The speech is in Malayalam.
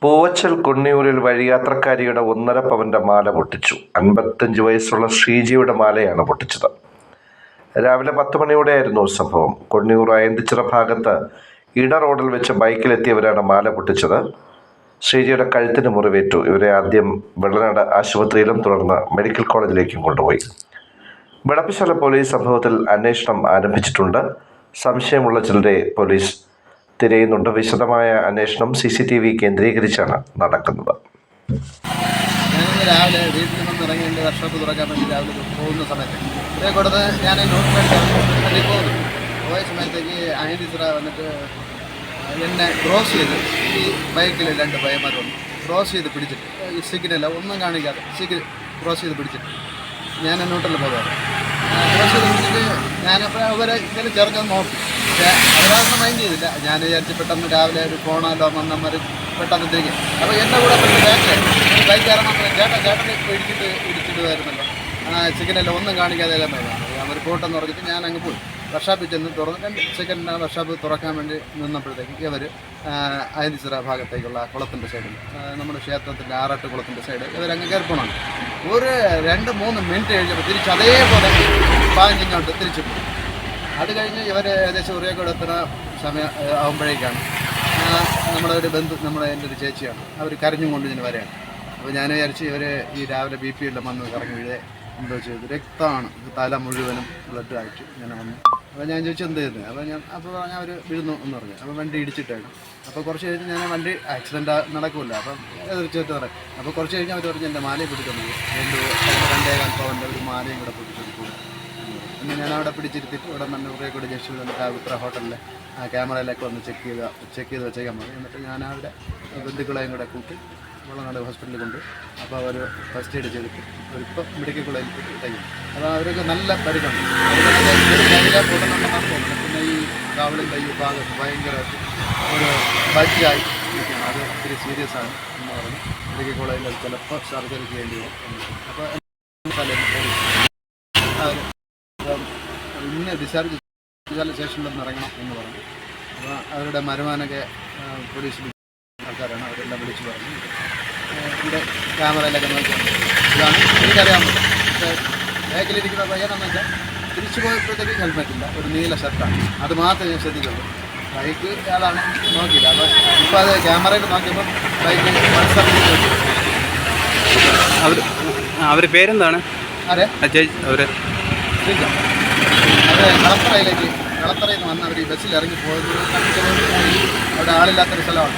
പൂവച്ചൽ കുന്നിയൂരിൽ വഴിയാത്രക്കാരിയുടെ 1.5 പവന്റെ മാല പൊട്ടിച്ചു. 55 വയസ്സുള്ള ശ്രീജിയുടെ മാലയാണ് പൊട്ടിച്ചത്. രാവിലെ 10 മണിയോടെയായിരുന്നു സംഭവം. കുന്നിയൂർ അയന്തിച്ചിറ ഭാഗത്ത് ഇട റോഡിൽ വെച്ച് ബൈക്കിലെത്തിയവരാണ് മാല പൊട്ടിച്ചത്. ശ്രീജിയുടെ കഴുത്തിന് മുറിവേറ്റു. ഇവരെ ആദ്യം വെള്ളനാട് ആശുപത്രിയിലും തുടർന്ന് മെഡിക്കൽ കോളേജിലേക്കും കൊണ്ടുപോയി. വെളപ്പിശാല പോലീസ് സംഭവത്തിൽ അന്വേഷണം ആരംഭിച്ചിട്ടുണ്ട്. സംശയമുള്ള ചിലരെ പോലീസ് തിരയുന്നുണ്ട്. വിശദമായ അന്വേഷണം CCTV കേന്ദ്രീകരിച്ചാണ് നടക്കുന്നത്. രാവിലെ വീട്ടിൽ നിന്ന് ഇറങ്ങി എൻ്റെ വർക്ക്ഷോപ്പ് തുറക്കാൻ വേണ്ടി രാവിലെ പോകുന്ന സമയത്ത് ഇതേ കൊടുത്ത് ഞാൻ നോട്ട് വേണ്ടി പോയ സമയത്തേക്ക് അയന്തിച്ചിറ വന്നിട്ട് എന്നെ ക്രോസ് ചെയ്ത് ഈ ബൈക്കിൽ 2 പയ്യന്മാർ വന്നു ക്രോസ് ചെയ്ത് പിടിച്ചിട്ട് ഈ സിഗ്നല്ല ഒന്നും കാണിക്കാതെ ക്രോസ് ചെയ്ത് പിടിച്ചിട്ട് ഞാൻ നോട്ടിൽ പോകാറ് ക്രോസ് ചെയ്ത് പിടിച്ചിട്ട് ഞാനപ്പോൾ അവരെ ഇങ്ങനെ ചേർന്ന് നോക്കി. പക്ഷേ അവരതൊന്നും മൈൻഡ് ചെയ്തില്ല. ഞാൻ വിചാരിച്ച് പെട്ടെന്ന് രാവിലെ ഒരു ഫോണല്ലോ വന്നമ്മർ പെട്ടെന്ന് തിരികെ അപ്പോൾ എൻ്റെ കൂടെ ബൈക്ക് ഇറങ്ങാൻ ചേട്ടനെ ഇടിച്ചിടുമായിരുന്നല്ലോ. ചിക്കനല്ല ഒന്നും കാണിക്കാതെ അവർ പോട്ടെന്ന് പറഞ്ഞിട്ട് ഞാൻ അങ്ങ് പോയി. വർക്ക്ഷോപ്പിൽ ചെന്ന് തുറന്ന് 2 സെക്കൻഡിനാണ് വർക്ക്ഷോപ്പ് തുറക്കാൻ വേണ്ടി നിന്നപ്പോഴത്തേക്ക് ഇവർ അയന്തിച്ചിറ ഭാഗത്തേക്കുള്ള കുളത്തിൻ്റെ സൈഡിൽ നമ്മുടെ ക്ഷേത്രത്തിൻ്റെ ആറാട്ട് കുളത്തിൻ്റെ സൈഡ് ഇവരങ്ങ് കയറിപ്പോണം. ഒരു 2-3 മിനിറ്റ് കഴിഞ്ഞപ്പോൾ തിരിച്ച് അതേപോലെ പാഞ്ഞിങ്ങോട്ട് തിരിച്ചു പോയി. അത് കഴിഞ്ഞ് ഇവർ ഏകദേശം ഉറിയക്കോട് എത്തുന്ന സമയം ആകുമ്പോഴേക്കാണ് നമ്മുടെ ഒരു ബന്ധു എൻ്റെ ഒരു ചേച്ചിയാണ് അവർ കരഞ്ഞും കൊണ്ട് ഇതിന് വരെയാണ്. അപ്പോൾ ഞാൻ വിചാരിച്ച് ഇവർ ഈ രാവിലെ BP വന്ന് കറങ്ങി വീഴേ എന്തോ ചെയ്തു രക്തമാണ് തല മുഴുവനും ബ്ലഡ് ആയിട്ട് ഇങ്ങനെ വന്നു. അപ്പോൾ ഞാൻ ചോദിച്ചു എന്ത് ചെയ്യുന്നത്. അപ്പോൾ ഞാൻ അവർ വീഴുന്നു എന്ന് പറഞ്ഞു. അപ്പോൾ വണ്ടി ഇടിച്ചിട്ടായിരുന്നു. അപ്പോൾ കുറച്ച് കഴിഞ്ഞ് ഞാൻ വണ്ടി ആക്സിഡൻറ്റ് നടക്കില്ല. അപ്പം തീർച്ചയായിട്ടും പറയും. അപ്പോൾ കുറച്ച് കഴിഞ്ഞ് അവർ പറഞ്ഞ് എൻ്റെ മാലയും പിടിക്കുന്നത് 2.5 പവൻ്റെ ഒരു മാലയും കൂടെ പിടിച്ചെടുക്കും. പിന്നെ ഞാൻ അവിടെ പിടിച്ചിരുത്തിയിട്ട് ഇവിടെ തന്നെ ഉറിയക്കോട് ജംഗ്ഷനിൽ വന്നിട്ട് ഉത്തര ഹോട്ടലിലെ ക്യാമറയിലൊക്കെ വന്ന് ചെക്ക് ചെയ്ത് വെച്ചേക്കാൻ മതി. എന്നിട്ട് ഞാൻ അവിടെ ബന്ധുക്കളെയും കൂടെ കൂട്ടി വെള്ളനാട് ഹോസ്പിറ്റലിൽ കൊണ്ട് അപ്പോൾ അവർ ഫസ്റ്റ് എയ്ഡ് ചെയ്തിട്ട് അവരിപ്പോൾ മെഡിക്കൽ കോളേജിൽ ഇട്ടേക്കും. അപ്പോൾ അവർക്ക് നല്ല പരിക്കുണ്ട്. പിന്നെ ഈ കാവലിൻ്റെ ഈ ഭാഗത്ത് ഭയങ്കരമായിട്ട് ഒരു ബഡ്ജായി നിൽക്കണം. അത് ഒത്തിരി സീരിയസ് ആണ് എന്ന് പറഞ്ഞ് മെഡിക്കൽ കോളേജിൽ അത് ചിലപ്പോൾ സർജറി ചെയ്യേണ്ടി വരും. അപ്പോൾ ഇന്ന് ഡിസ്ചാർജ് ചെയ്താൽ സ്റ്റേഷനിൽ നിന്ന് ഇറങ്ങണം എന്ന് പറഞ്ഞു. അപ്പോൾ അവരുടെ മരുമാനൊക്കെ പോലീസ് ആൾക്കാരാണ്. അവരെല്ലാം വിളിച്ചു പറഞ്ഞു. ഇവിടെ ക്യാമറയിലൊക്കെ നോക്കിയാണ് ഇതാണ് എനിക്കറിയാൻ പറ്റും. പക്ഷേ ബാക്കിലിരിക്കുന്ന പയ്യനെന്ന് വെച്ചാൽ തിരിച്ചു പോയപ്പോഴത്തേക്ക് ഹെൽമെറ്റില്ല, ഒരു നീല ഷർട്ടാണ്. അത് മാത്രമേ ഞാൻ ശ്രദ്ധിച്ചുള്ളൂ. ബൈക്ക് അയാളാണ് നോക്കിയില്ല. അപ്പോൾ ഇപ്പോൾ അത് ക്യാമറയിൽ നോക്കിയപ്പോൾ ബൈക്ക് അവർ പേരെന്താണ്? അതെ അവർ കളത്തറയിൽ നിന്ന് വന്ന് അവർ ഈ ബസ്സിൽ ഇറങ്ങി പോയത് അവിടെ ആളില്ലാത്തൊരു സ്ഥലമാണ്.